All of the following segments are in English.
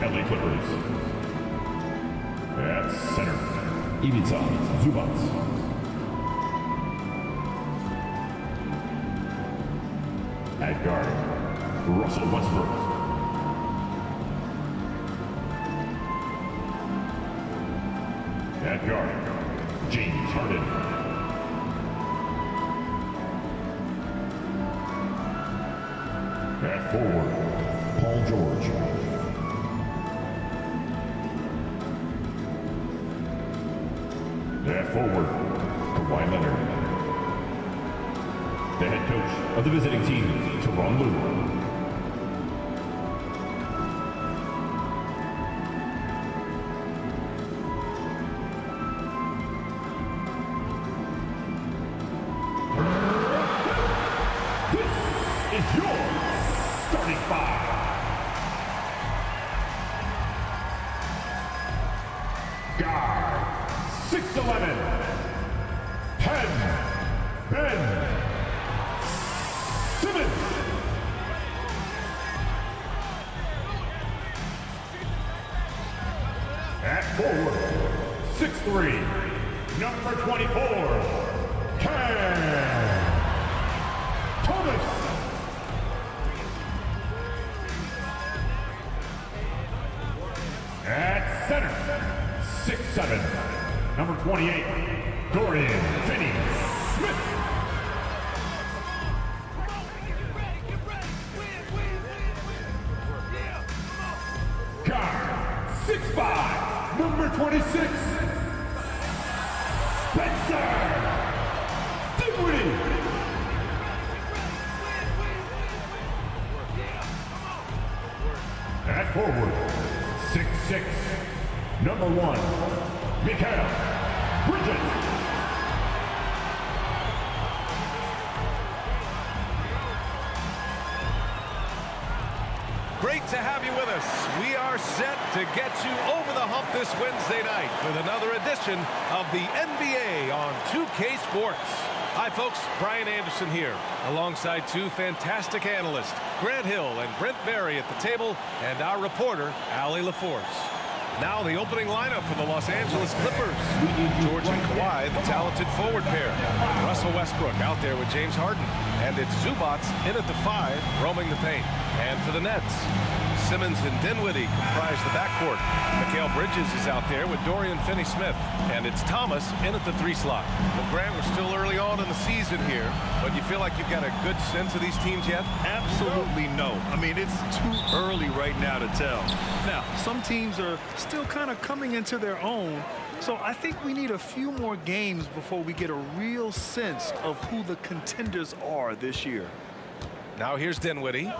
LA Clippers. At center, Ivica Zubac. At guard, Russell Westbrook. At guard, James Harden. At forward, Paul George. At forward, Kawhi Leonard. The head coach of the visiting team, Tyronn Lue. This is your starting five. Guard, 6'11", Ben Simmons. At forward, 6'3", number 24, Cam Thomas. At center, 6'7", number 28, Dorian Finney-Smith. Guard, 6'5", number 26, Spencer Dinwiddie. At forward, 6'6", number 1, Mikal Bridges. Great to have you with us. We are set to get you over the hump this Wednesday night with another edition of the NBA on 2K Sports. Hi, folks. Brian Anderson here, alongside two fantastic analysts, Grant Hill and Brent Barry at the table, and our reporter, Allie LaForce. Now the opening lineup for the Los Angeles Clippers. George and Kawhi, the talented forward pair. Russell Westbrook out there with James Harden. And it's Zubac in at the 5, roaming the paint. And for the Nets, Simmons and Dinwiddie comprise the backcourt. Mikal Bridges is out there with Dorian Finney-Smith. And it's Thomas in at the 3 slot. Well, Grant, we're still early on in the season here, but you feel like you've got a good sense of these teams yet? Absolutely no. I mean, it's too early right now to tell. Now, some teams are still kind of coming into their own, so I think we need a few more games before we get a real sense of who the contenders are this year. Now here's Dinwiddie.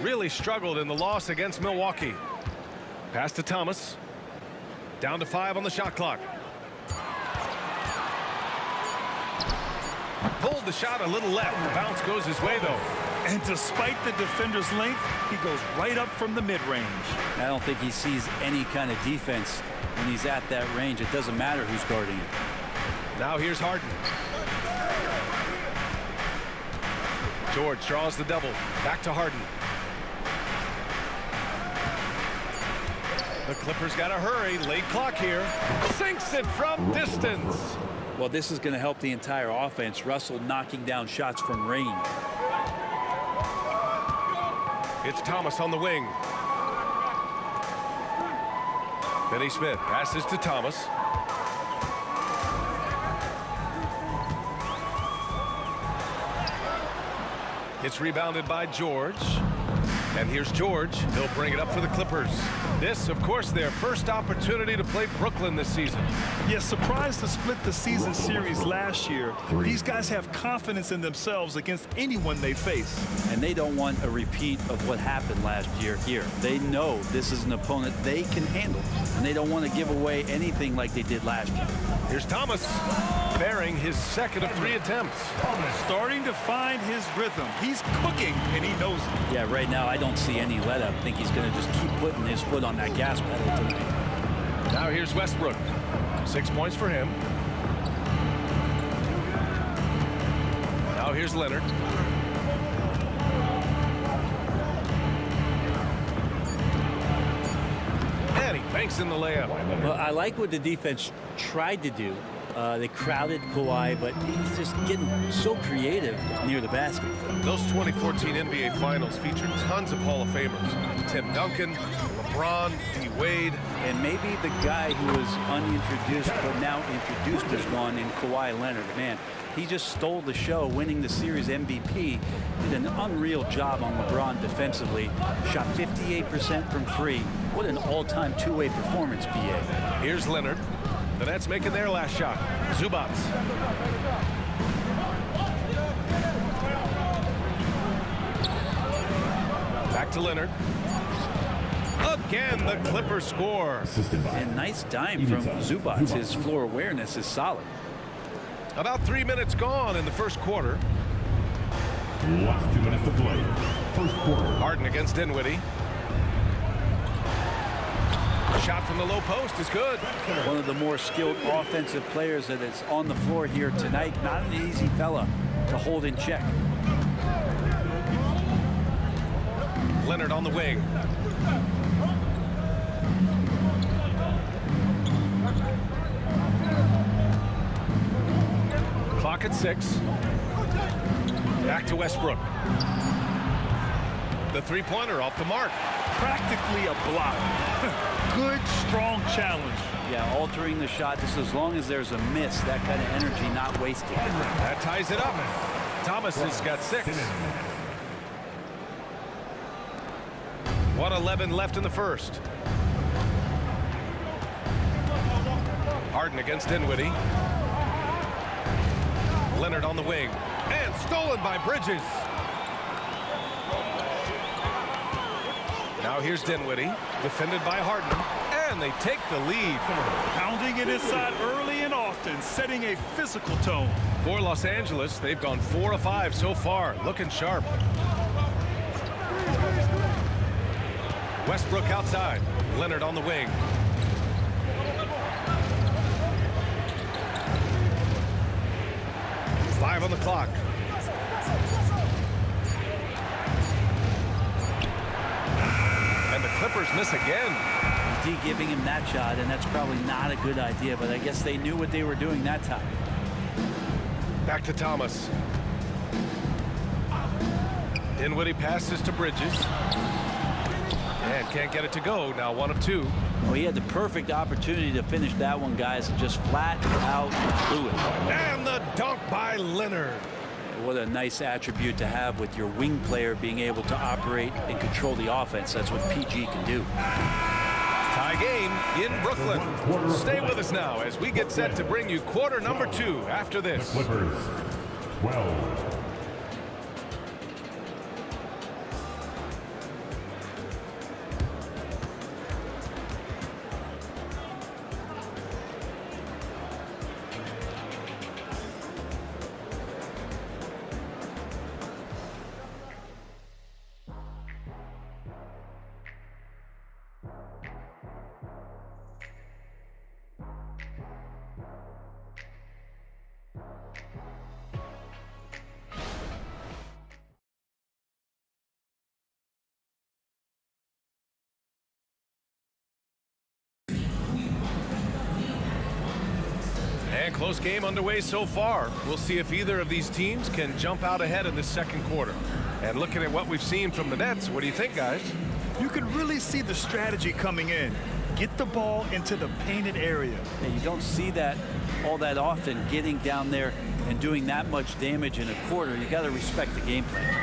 Really struggled in the loss against Milwaukee. Pass to Thomas. Down to 5 on the shot clock. Pulled the shot a little left. The bounce goes his way, though. And despite the defender's length, he goes right up from the mid-range. I don't think he sees any kind of defense when he's at that range. It doesn't matter who's guarding him. Now here's Harden. George draws the double. Back to Harden. The Clippers got to hurry. Late clock here. Sinks it from distance. Well, this is going to help the entire offense. Russell knocking down shots from range. It's Thomas on the wing. Finney-Smith passes to Thomas. It's rebounded by George. And here's George. He'll bring it up for the Clippers. This, of course, their first opportunity to play Brooklyn this season. Yes, surprised to split the season series last year. These guys have confidence in themselves against anyone they face. And they don't want a repeat of what happened last year here. They know this is an opponent they can handle. And they don't want to give away anything like they did last year. Here's Thomas, bearing his second of 3 attempts. Starting to find his rhythm. He's cooking, and he knows it. Yeah, right now I don't see any let up. I think he's going to just keep putting his foot on that gas pedal tonight. Now here's Westbrook. 6 points for him. Now here's Leonard. he banks in the layup. Well, I like what the defense tried to do. They crowded Kawhi, but he's just getting so creative near the basket. Those 2014 NBA Finals featured tons of Hall of Famers. Tim Duncan, LeBron, D. Wade. And maybe the guy who was unintroduced but now introduced as one in Kawhi Leonard. Man, he just stole the show, winning the series MVP. Did an unreal job on LeBron defensively. Shot 58% from three. What an all-time two-way performance, PA. Here's Leonard. The Nets making their last shot. Zubats. Back to Leonard. Again, the Clippers score. Assisted by And nice dime from Zubats. His floor awareness is solid. About 3 minutes gone in the first quarter. last 2 minutes to play. First quarter. Harden against Dinwiddie. Shot from the low post is good. One of the more skilled offensive players that is on the floor here tonight. Not an easy fella to hold in check. Leonard on the wing. Clock at 6. Back to Westbrook. The three-pointer off the mark. Practically a block. Good, strong challenge. Yeah, altering the shot just as long as there's a miss. That kind of energy not wasted. That ties it up. Thomas has got 6. 1:11 left in the first. Harden against Dinwiddie. Leonard on the wing. And stolen by Bridges. Now here's Dinwiddie, defended by Harden, and they take the lead. Pounding it inside early and often, setting a physical tone. For Los Angeles, they've gone 4 of 5 so far, looking sharp. Westbrook outside, Leonard on the wing. Five on the clock. And the Clippers miss again. D giving him that shot, and that's probably not a good idea, but I guess they knew what they were doing that time. Back to Thomas. Dinwiddie passes to Bridges. And can't get it to go. Now 1 of 2. Well, he had the perfect opportunity to finish that one, guys, and just flat out blew it. And the dunk by Leonard. What a nice attribute to have with your wing player being able to operate and control the offense. That's what PG can do. Tie game in Brooklyn. Stay with us now as we get set to bring you quarter number 2 after this. Clippers 12. And close game underway so far. We'll see if either of these teams can jump out ahead in this second quarter. And looking at what we've seen from the Nets, what do you think, guys? You can really see the strategy coming in. Get the ball into the painted area. And you don't see that all that often, getting down there and doing that much damage in a quarter. You got to respect the game plan.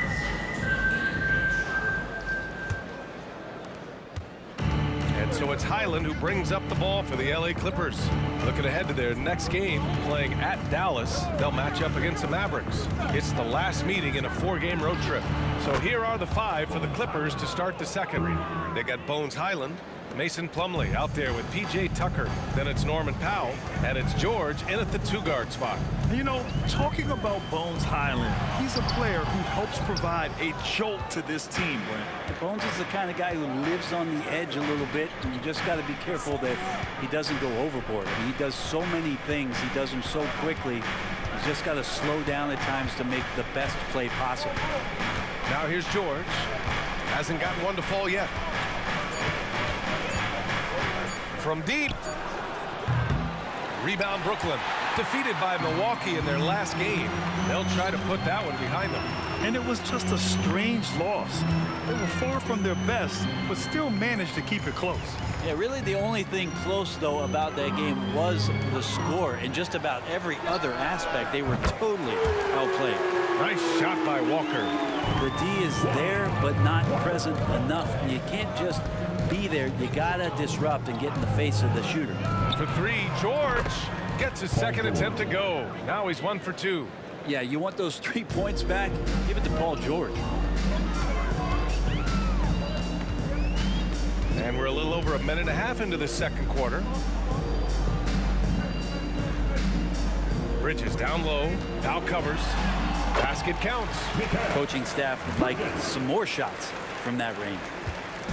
And so it's Highland who brings up the ball for the LA Clippers. Looking ahead to their next game, playing at Dallas. They'll match up against the Mavericks. It's the last meeting in a 4-game road trip. So here are the 5 for the Clippers to start the second. They got Bones Highland, Mason Plumlee out there with P.J. Tucker. Then it's Norman Powell, and it's George in at the 2-guard spot. You know, talking about Bones Highland, he's a player who helps provide a jolt to this team, Brent. Bones is the kind of guy who lives on the edge a little bit, and you just got to be careful that he doesn't go overboard. I mean, he does so many things. He does them so quickly. He's just got to slow down at times to make the best play possible. Now here's George. Hasn't gotten one to fall yet. from deep. Rebound Brooklyn. Defeated by Milwaukee in their last game. They'll try to put that one behind them. And it was just a strange loss. They were far from their best, but still managed to keep it close. Yeah, really the only thing close, though, about that game was the score. In just about every other aspect, they were totally outplayed. Nice shot by Walker. The D is there, but not present enough. You can't just be there. You got to disrupt and get in the face of the shooter. For three, George gets his second attempt to go. Now he's 1 for 2. Yeah, you want those 3 points back? Give it to Paul George. And we're a little over a minute and a half into the second quarter. Bridges down low. Now covers. Basket counts. Coaching staff would like some more shots from that range.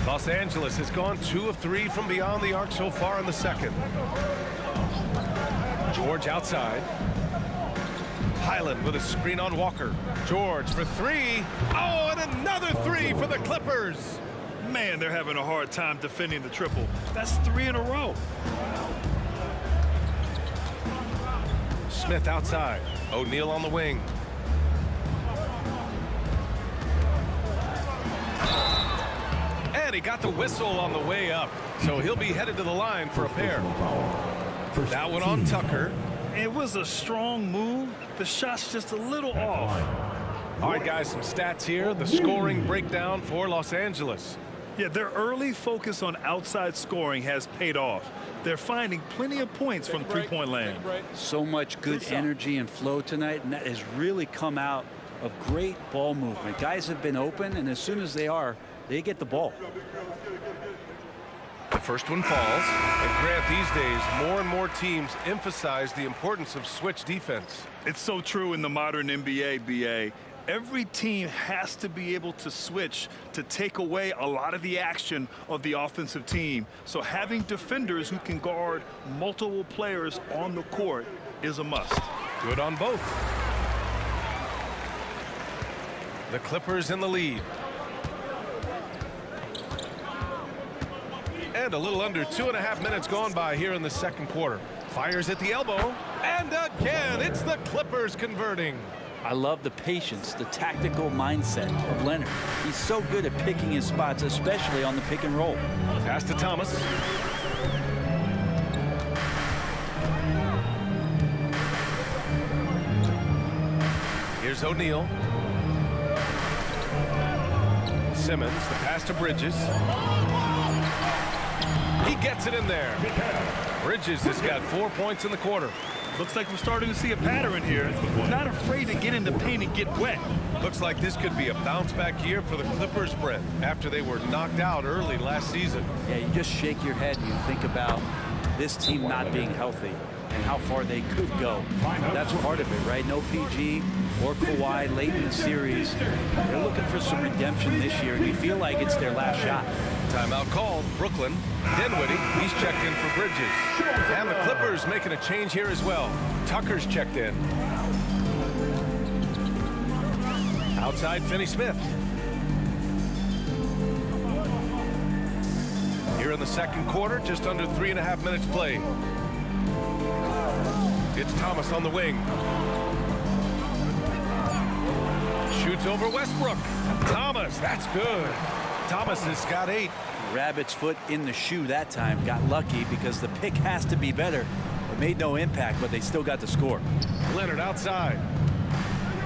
Los Angeles has gone 2 of 3 from beyond the arc so far in the second. George outside. Highland with a screen on Walker. George for 3. Oh, and another 3 for the Clippers. Man, they're having a hard time defending the triple. That's 3 in a row. Smith outside. O'Neal on the wing. And he got the whistle on the way up. So he'll be headed to the line for a pair. That one on Tucker. It was a strong move. The shot's just a little off. All right, guys, some stats here. The scoring breakdown for Los Angeles. Yeah, their early focus on outside scoring has paid off. They're finding plenty of points from three-point land. So much good energy and flow tonight, and that has really come out of great ball movement. Guys have been open, and as soon as they get the ball. The first one falls. And Grant, these days, more and more teams emphasize the importance of switch defense. It's so true in the modern NBA, BA. Every team has to be able to switch to take away a lot of the action of the offensive team. So having defenders who can guard multiple players on the court is a must. Good on both. The Clippers in the lead. And a little under 2.5 minutes gone by here in the second quarter. Fires at the elbow. And again, it's the Clippers converting. I love the patience, the tactical mindset of Leonard. He's so good at picking his spots, especially on the pick and roll. Pass to Thomas. Here's O'Neal. Simmons, the pass to Bridges. He gets it in there. Bridges has got 4 points in the quarter. Looks like we're starting to see a pattern here. Not afraid to get in the paint and get wet. Looks like this could be a bounce-back year for the Clippers, Brent, after they were knocked out early last season. Yeah, you just shake your head and you think about this team not being healthy and how far they could go. That's part of it, right? No PG or Kawhi late in the series. They're looking for some redemption this year, and you feel like it's their last shot. Timeout called. Brooklyn. Dinwiddie, he's checked in for Bridges. And the Clippers making a change here as well. Tucker's checked in. Outside, Finney-Smith. Here in the second quarter, just under 3.5 minutes played. It's Thomas on the wing. Shoots over Westbrook. Thomas, that's good. Thomas has got 8. Rabbit's foot in the shoe that time. Got lucky because the pick has to be better. It made no impact, but they still got the score. Leonard outside.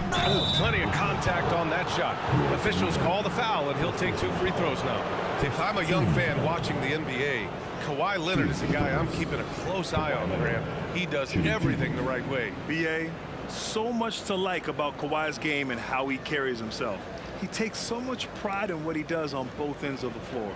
Ooh, plenty of contact on that shot. Officials call the foul, and he'll take 2 free throws now. If I'm a young fan watching the NBA, Kawhi Leonard is a guy I'm keeping a close eye on, Grant. He does everything the right way. BA, so much to like about Kawhi's game and how he carries himself. He takes so much pride in what he does on both ends of the floor.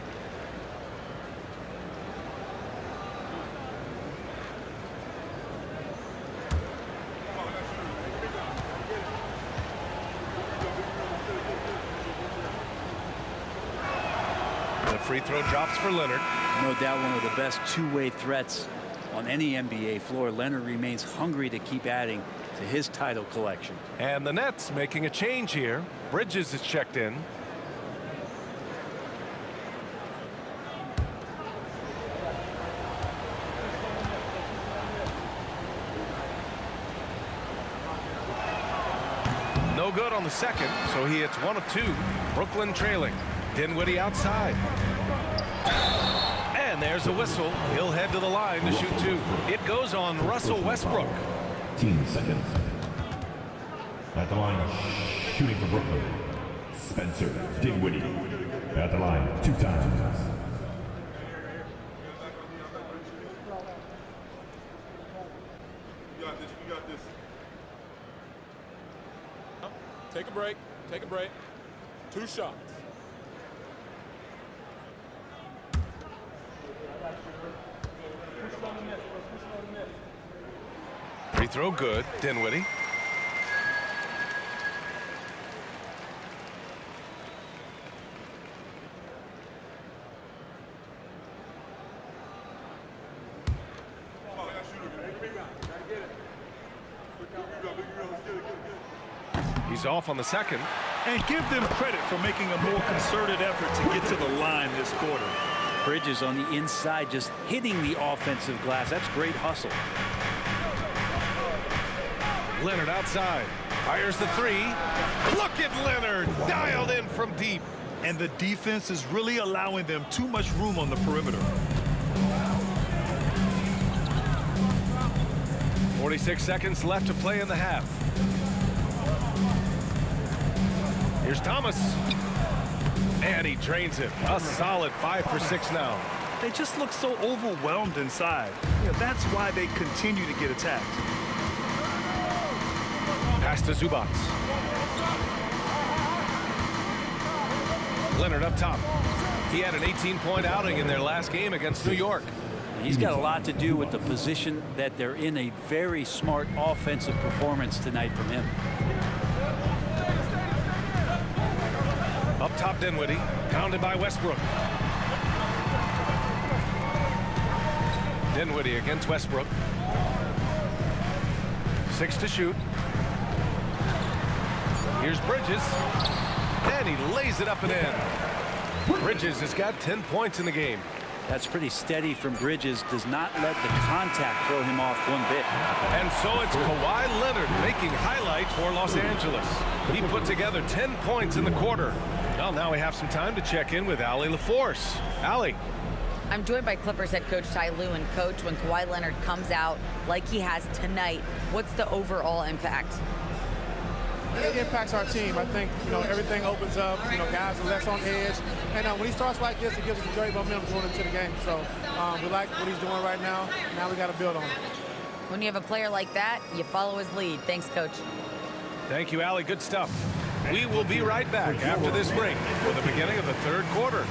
The free throw drops for Leonard. No doubt one of the best two-way threats on any NBA floor. Leonard remains hungry to keep adding to his title collection. And the Nets making a change here. Bridges is checked in. No good on the second, so he hits 1 of 2. Brooklyn trailing. Dinwiddie outside. And there's a whistle. He'll head to the line to shoot 2. It goes on Russell Westbrook. 15 seconds. At the line, shooting for Brooklyn, Spencer Dinwiddie. At the line 2 times. We got this. Take a break. Take a break. 2 shots. Free throw good. Dinwiddie. He's off on the second. And give them credit for making a more concerted effort to get to the line this quarter. Bridges on the inside just hitting the offensive glass. That's great hustle. Leonard outside. Fires the 3. Look at Leonard. Dialed in from deep. And the defense is really allowing them too much room on the perimeter. 46 seconds left to play in the half. Here's Thomas. And he drains it. A solid 5 for 6 now. They just look so overwhelmed inside. That's why they continue to get attacked. Pass to Zubac. Leonard up top. He had an 18-point outing in their last game against New York. He's got a lot to do with the position that they're in. A very smart offensive performance tonight from him. Up top, Dinwiddie. Pounded by Westbrook. Dinwiddie against Westbrook. 6 to shoot. Here's Bridges. And he lays it up and in. Bridges has got 10 points in the game. That's pretty steady from Bridges. Does not let the contact throw him off one bit. And so it's Kawhi Leonard making highlights for Los Angeles. He put together 10 points in the quarter. Well, now we have some time to check in with Allie LaForce. Allie. I'm joined by Clippers head coach Ty Lue. And coach, when Kawhi Leonard comes out like he has tonight, what's the overall impact? It impacts our team. I think, everything opens up. Guys are less on edge. And when he starts like this, it gives us a great momentum going into the game. So we like what he's doing right now. Now we got to build on it. When you have a player like that, you follow his lead. Thanks, coach. Thank you, Allie. Good stuff. We will be right back after this break for the beginning of the third quarter.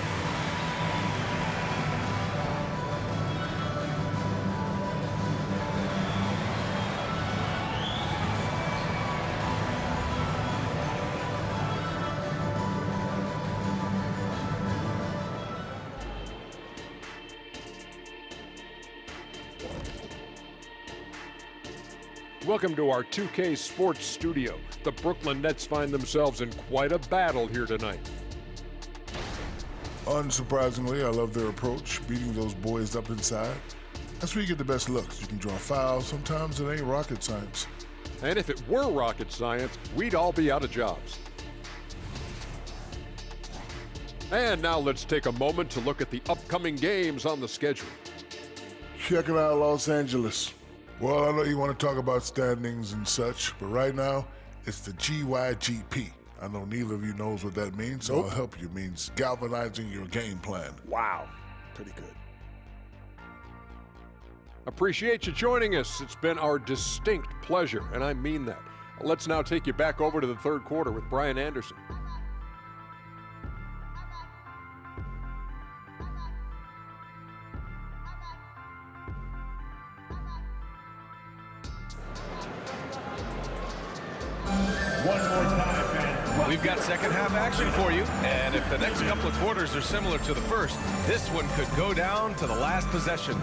Welcome to our 2K Sports studio. The Brooklyn Nets find themselves in quite a battle here tonight. Unsurprisingly, I love their approach, beating those boys up inside. That's where you get the best looks. You can draw fouls. Sometimes it ain't rocket science. And if it were rocket science, we'd all be out of jobs. And now let's take a moment to look at the upcoming games on the schedule. Checking out Los Angeles. Well, I know you want to talk about standings and such, but right now, it's the GYGP. I know neither of you knows what that means, so I'll help you. It means galvanizing your game plan. Wow, pretty good. Appreciate you joining us. It's been our distinct pleasure, and I mean that. Let's now take you back over to the third quarter with Brian Anderson. We've got second half action for you, and if the next couple of quarters are similar to the first, this one could go down to the last possession.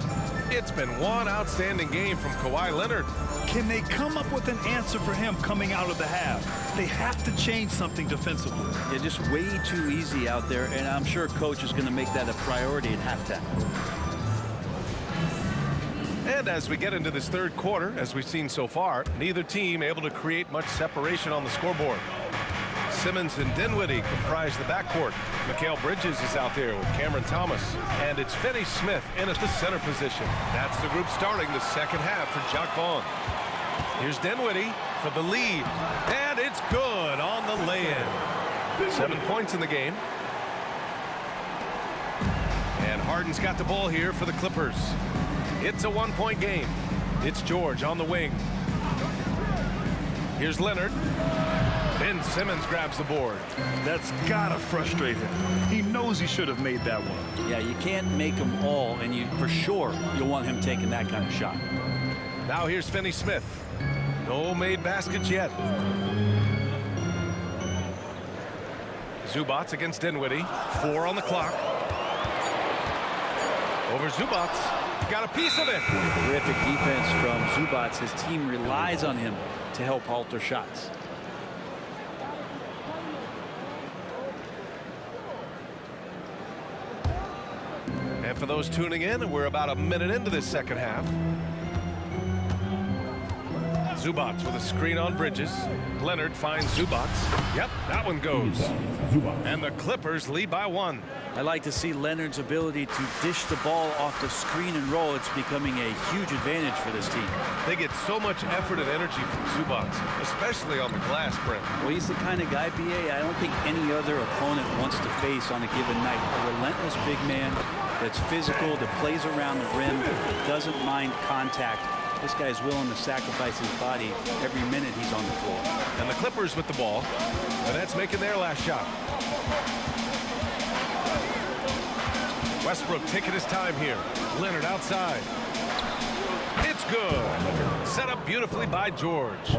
It's been one outstanding game from Kawhi Leonard. Can they come up with an answer for him coming out of the half? They have to change something defensively. Yeah, just way too easy out there, and I'm sure coach is going to make that a priority at halftime. And as we get into this third quarter, as we've seen so far, neither team able to create much separation on the scoreboard. Simmons and Dinwiddie comprise the backcourt. Mikal Bridges is out there with Cameron Thomas. And it's Finney Smith in at the center position. That's the group starting the second half for Jacque Vaughn. Here's Dinwiddie for the lead. And it's good on the lay-in. 7 points in the game. And Harden's got the ball here for the Clippers. It's a 1-point game. It's George on the wing. Here's Leonard. Ben Simmons grabs the board. That's gotta frustrate him. He knows he should have made that one. Yeah, you can't make them all, and for sure you'll want him taking that kind of shot. Now here's Finney Smith. No made baskets yet. Zubac against Dinwiddie. 4 on the clock. Over Zubac. Got a piece of it. Terrific defense from Zubac. His team relies on him to help alter shots. And for those tuning in, we're about a minute into this second half. Zubac with a screen on Bridges. Leonard finds Zubac. Yep, that one goes. And the Clippers lead by 1. I like to see Leonard's ability to dish the ball off the screen and roll. It's becoming a huge advantage for this team. They get so much effort and energy from Zubac, especially on the glass, Brent. Well, he's the kind of guy, BA, I don't think any other opponent wants to face on a given night. A relentless big man that's physical, that plays around the rim, doesn't mind contact. This guy's willing to sacrifice his body every minute he's on the floor. And the Clippers with the ball. The Nets making their last shot. Westbrook taking his time here. Leonard outside. It's good. Set up beautifully by George.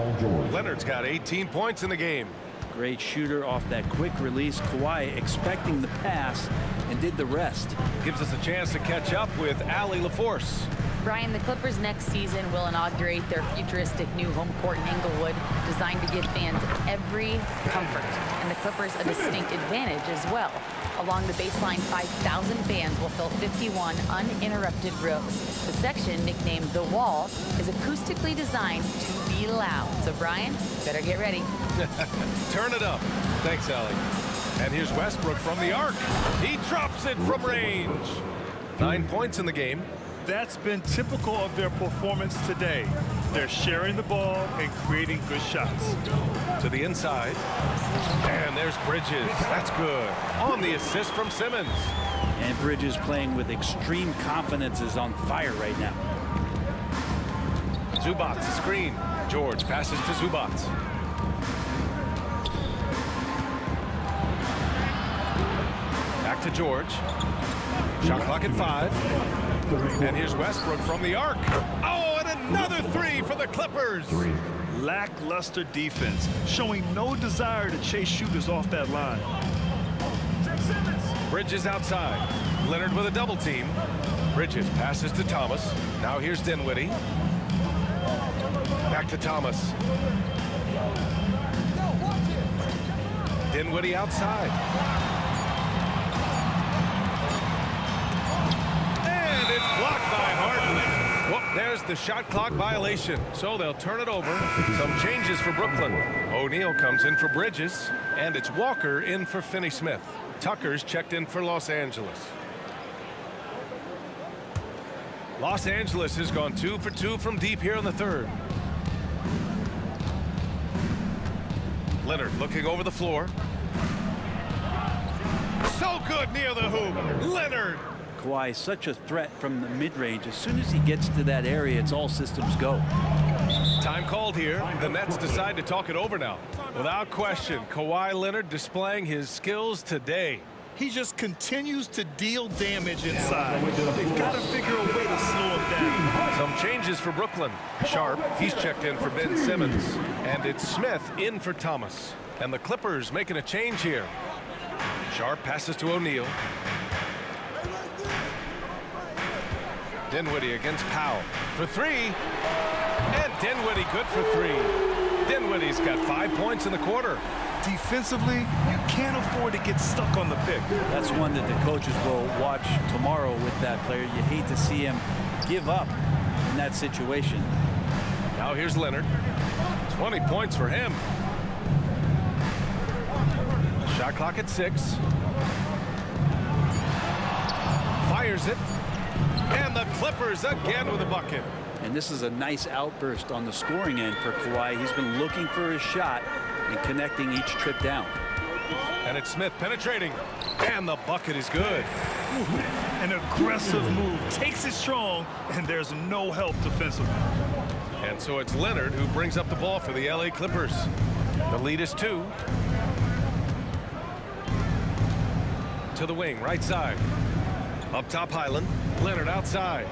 Leonard's got 18 points in the game. Great shooter off that quick release. Kawhi expecting the pass and did the rest. Gives us a chance to catch up with Allie LaForce. Brian, the Clippers next season will inaugurate their futuristic new home court in Inglewood, designed to give fans every comfort, and the Clippers a distinct advantage as well. Along the baseline, 5,000 fans will fill 51 uninterrupted rows. The section, nicknamed The Wall, is acoustically designed to be loud. So, Brian, better get ready. Turn it up. Thanks, Allie. And here's Westbrook from the arc. He drops it from range. 9 points in the game. That's been typical of their performance today. They're sharing the ball and creating good shots. To the inside. And there's Bridges. That's good. On the assist from Simmons. And Bridges playing with extreme confidence is on fire right now. Zubac, screen. George passes to Zubac. Back to George. Shot clock at 5. And here's Westbrook from the arc. Oh, and another 3 for the Clippers. Lackluster defense, showing no desire to chase shooters off that line. Bridges outside. Leonard with a double team. Bridges passes to Thomas. Now here's Dinwiddie. Back to Thomas. Dinwiddie outside. It's blocked by Harden. Well, there's the shot clock violation, so they'll turn it over. Some changes for Brooklyn. O'Neal comes in for Bridges, and it's Walker in for Finney Smith. Tucker's checked in for Los Angeles. Los Angeles has gone 2 for 2 from deep here in the third. Leonard looking over the floor. So good near the hoop. Leonard. Kawhi is such a threat from the mid-range. As soon as he gets to that area, it's all systems go. Time called here. The Nets decide to talk it over now. Without question, Kawhi Leonard displaying his skills today. He just continues to deal damage inside. They've got to figure a way to slow him down. Some changes for Brooklyn. Sharp, he's checked in for Ben Simmons. And it's Smith in for Thomas. And the Clippers making a change here. Sharp passes to O'Neal. Dinwiddie against Powell for 3. And Dinwiddie good for 3. Dinwiddie's got 5 points in the quarter. Defensively, you can't afford to get stuck on the pick. That's one that the coaches will watch tomorrow with that player. You hate to see him give up in that situation. Now here's Leonard. 20 points for him. Shot clock at 6. Fires it. And the Clippers again with a bucket. And this is a nice outburst on the scoring end for Kawhi. He's been looking for his shot and connecting each trip down. And it's Smith penetrating. And the bucket is good. An aggressive move. Takes it strong, and there's no help defensively. And so it's Leonard who brings up the ball for the LA Clippers. The lead is 2. To the wing, right side. Up top, Highland. Leonard outside.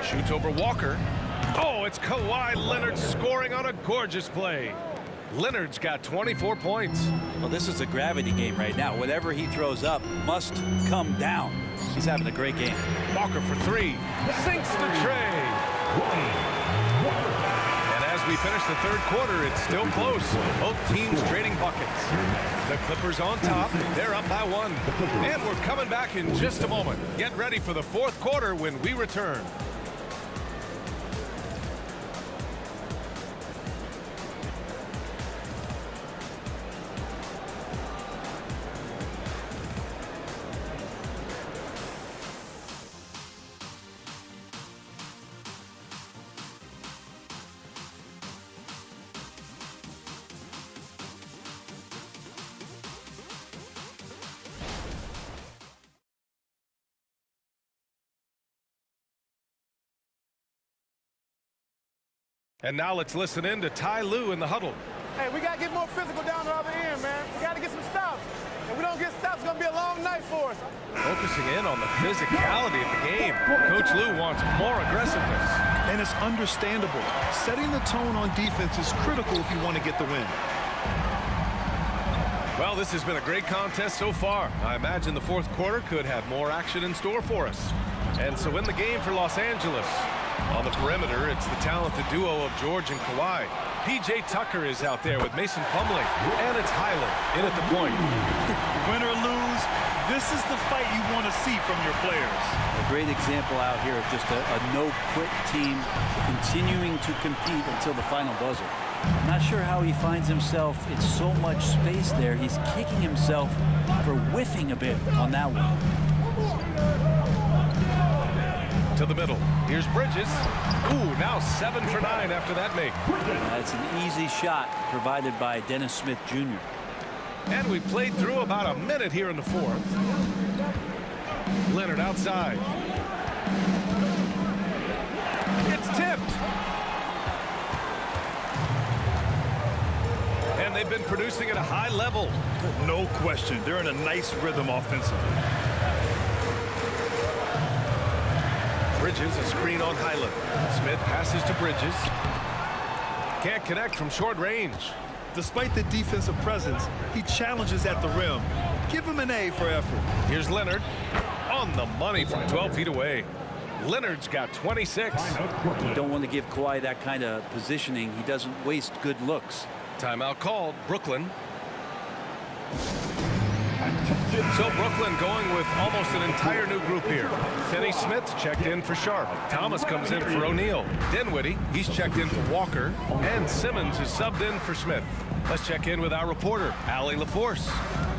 Shoots over Walker. Oh, it's Kawhi Leonard scoring on a gorgeous play. Leonard's got 24 points. Well, this is a gravity game right now. Whatever he throws up must come down. He's having a great game. Walker for 3. Sinks the tray. And as we finish the third quarter, it's still close. Both teams trading buckets. The Clippers on top. They're up by 1. And we're coming back in just a moment. Get ready for the fourth quarter when we return. And now let's listen in to Ty Lue in the huddle. Hey, we got to get more physical down the other end, man. We got to get some stops. If we don't get stops, it's going to be a long night for us. Focusing in on the physicality of the game. Coach Lue wants more aggressiveness. And it's understandable. Setting the tone on defense is critical if you want to get the win. Well, this has been a great contest so far. I imagine the fourth quarter could have more action in store for us. And so in the game for Los Angeles, on the perimeter, it's the talented duo of George and Kawhi. P.J. Tucker is out there with Mason Plumlee, and it's Highland in at the point. Win or lose, this is the fight you want to see from your players. A great example out here of just a no-quit team continuing to compete until the final buzzer. Not sure how he finds himself in so much space there. He's kicking himself for whiffing a bit on that one. To the middle. Here's Bridges. Ooh, now 7 for 9 after that make. That's an easy shot provided by Dennis Smith Jr. And we played through about a minute here in the fourth. Leonard outside. It's tipped. And they've been producing at a high level. No question. They're in a nice rhythm offensively. Bridges, a screen on Highland. Smith passes to Bridges. Can't connect from short range. Despite the defensive presence, he challenges at the rim. Give him an A for effort. Here's Leonard on the money from 12 feet away. Leonard's got 26. You don't want to give Kawhi that kind of positioning. He doesn't waste good looks. Timeout called. Brooklyn. So Brooklyn going with almost an entire new group here. Finney Smith checked in for Sharp. Thomas comes in for O'Neal. Dinwiddie, he's checked in for Walker. And Simmons is subbed in for Smith. Let's check in with our reporter, Allie LaForce.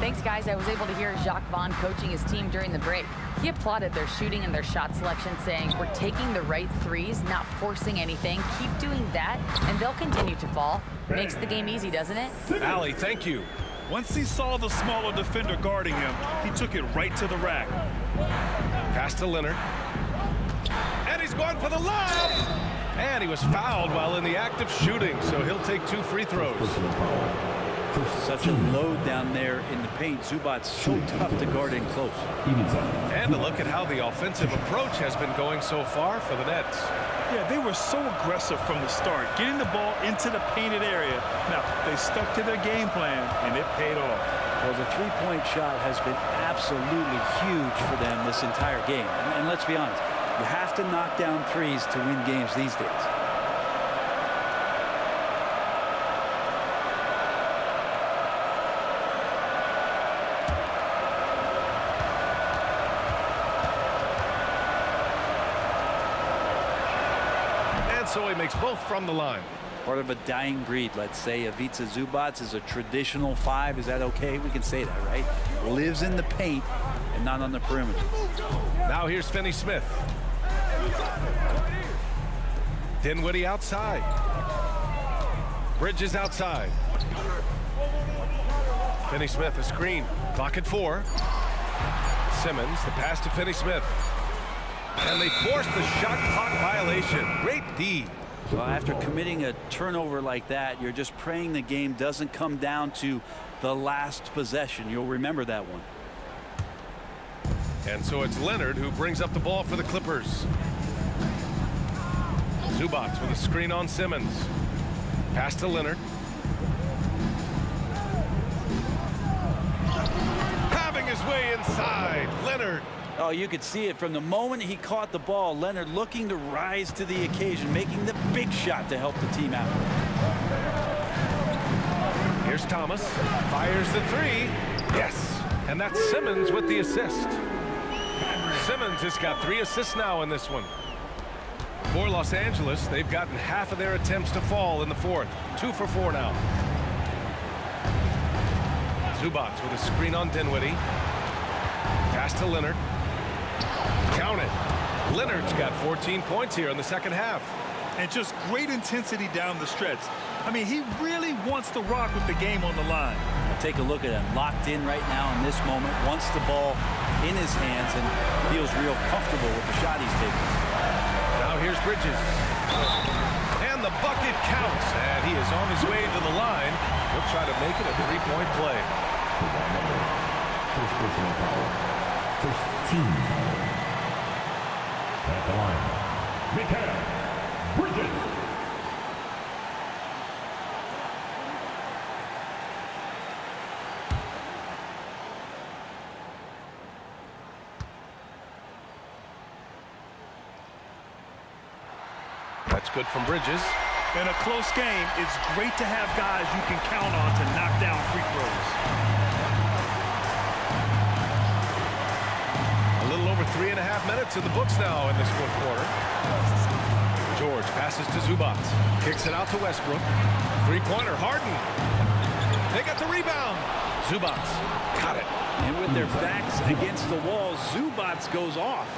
Thanks, guys. I was able to hear Jacques Vaughn coaching his team during the break. He applauded their shooting and their shot selection, saying, "We're taking the right threes, not forcing anything. Keep doing that, and they'll continue to fall." Makes the game easy, doesn't it? Allie, thank you. Once he saw the smaller defender guarding him, he took it right to the rack. Pass to Leonard. And he's going for the lob! And he was fouled while in the act of shooting, so he'll take 2 free throws. Such a load down there in the paint. Zubac's so tough to guard in close. And a look at how the offensive approach has been going so far for the Nets. Yeah, they were so aggressive from the start, getting the ball into the painted area. Now, they stuck to their game plan, and it paid off. Well, the three-point shot has been absolutely huge for them this entire game. And let's be honest, you have to knock down threes to win games these days. So he makes both from the line. part of a dying breed, let's say. Ivica Zubac is a traditional 5. Is that okay? We can say that, right? Lives in the paint and not on the perimeter. Now here's Finney Smith. Dinwiddie outside. Bridges outside. Finney Smith, a screen. Clock at 4. Simmons, the pass to Finney Smith. And they forced the shot clock violation. Great D. Well, after committing a turnover like that, you're just praying the game doesn't come down to the last possession. You'll remember that one. And so it's Leonard who brings up the ball for the Clippers. Zubac with a screen on Simmons. Pass to Leonard. Having his way inside. Leonard. Oh, you could see it from the moment he caught the ball. Leonard looking to rise to the occasion, making the big shot to help the team out. Here's Thomas. Fires the 3. Yes. And that's Simmons with the assist. Simmons has got 3 assists now in this one. For Los Angeles, they've gotten half of their attempts to fall in the 4th. 2 for 4 now. Zubac with a screen on Dinwiddie. Pass to Leonard. Count it. Leonard's got 14 points here in the second half. And just great intensity down the stretch. I mean, he really wants to rock with the game on the line. Take a look at him, locked in right now in this moment, wants the ball in his hands and feels real comfortable with the shot he's taking. Now here's Bridges. And the bucket counts. And he is on his way to the line. He'll try to make it a 3-point play. First personal foul. First team foul. At the line, Mikal Bridges. That's good from Bridges. In a close game, it's great to have guys you can count on to knock down free throws. A little over 3.5 minutes in the books now in this 4th quarter. George passes to Zubac. Kicks it out to Westbrook. 3-pointer, Harden. They got the rebound. Zubac got it. And with their backs against the wall, Zubac goes off.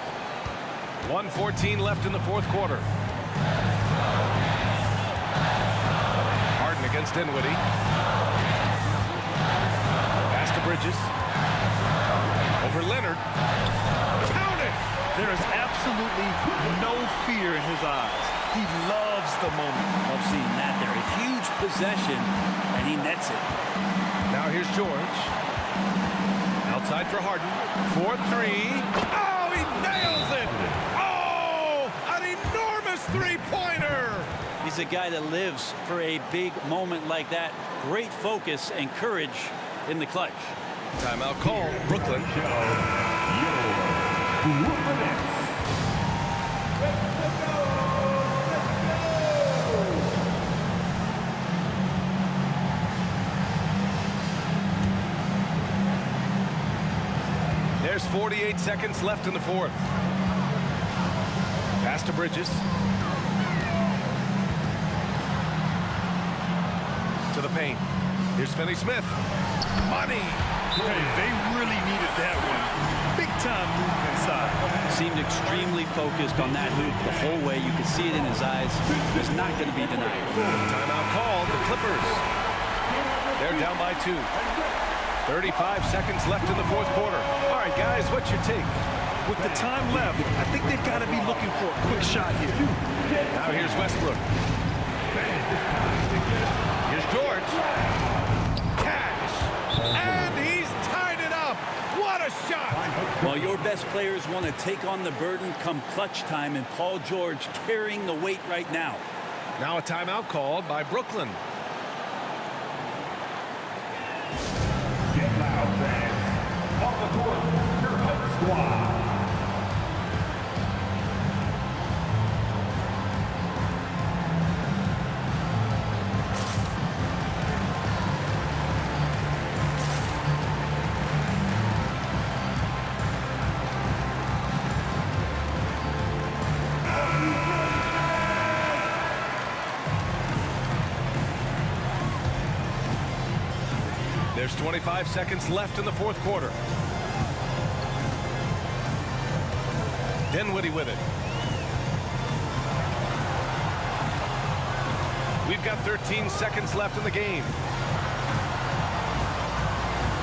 1:14 left in the 4th quarter. Harden against Dinwiddie. Pass to Bridges. Over Leonard. Count it! There is absolutely no fear in his eyes. He loves the moment. Love seeing that there. A huge possession, and he nets it. Now here's George. Outside for Harden. 4-3. Oh, he nails it! Oh, an enormous 3-pointer! He's a guy that lives for a big moment like that. Great focus and courage in the clutch. Timeout call, Brooklyn. There's 48 seconds left in the 4th. Pass to Bridges. To the paint. Here's Finney Smith. Money. Hey, they really needed that one. Big time move inside. Seemed extremely focused on that hoop the whole way. You could see it in his eyes. It was not going to be denied. Timeout called. The Clippers. They're down by 2. 35 seconds left in the 4th quarter. All right, guys, what's your take? With the time left, I think they've got to be looking for a quick shot here. Now here's Westbrook. Here's George. Cash. And he's tied it up. What a shot. Well, your best players want to take on the burden come clutch time, and Paul George carrying the weight right now. Now a timeout called by Brooklyn. Get loud, fans. On the court, your home squad. There's 25 seconds left in the fourth quarter. Dinwiddie with it. We've got 13 seconds left in the game.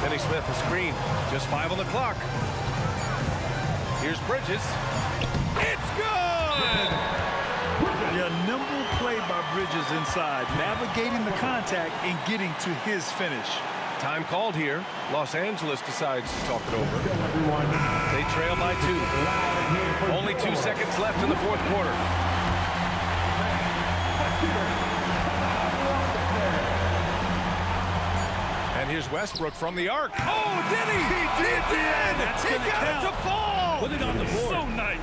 Finney Smith, a screen. Just 5 on the clock. Here's Bridges. It's good! Yeah, nimble play by Bridges inside, navigating the contact and getting to his finish. Time called here. Los Angeles decides to talk it over. They trail by 2. Only 2 seconds left in the fourth quarter. And here's Westbrook from the arc. Oh, did he? He did! That's He gonna got count. it to fall! Put it on the board. So nice.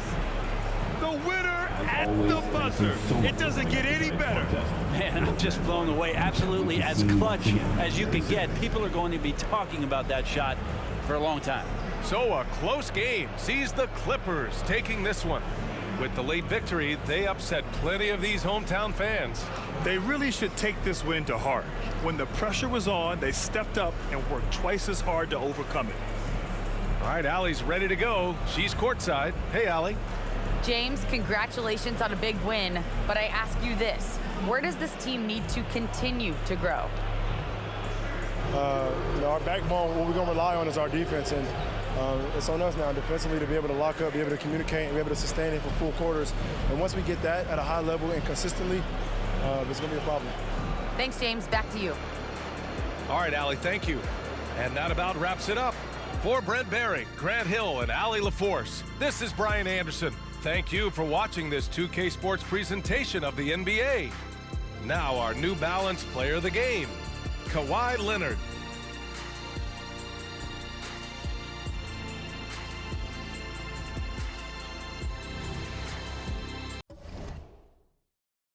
The winner at the buzzer. It doesn't get any better. Man, I'm just blown away. Absolutely as clutch as you can get. People are going to be talking about that shot for a long time. So a close game sees the Clippers taking this one. With the late victory, they upset plenty of these hometown fans. They really should take this win to heart. When the pressure was on, they stepped up and worked twice as hard to overcome it. All right, Allie's ready to go. She's courtside. Hey, Allie. James, congratulations on a big win, but I ask you this. Where does this team need to continue to grow? Our backbone, what we're going to rely on is our defense, and it's on us now defensively to be able to lock up, be able to communicate, and be able to sustain it for full quarters. And once we get that at a high level and consistently, it's going to be a problem. Thanks, James. Back to you. All right, Allie, thank you. And that about wraps it up. For Brent Behring, Grant Hill, and Allie LaForce, this is Brian Anderson. Thank you for watching this 2K Sports presentation of the NBA. Now our New Balance player of the game, Kawhi Leonard.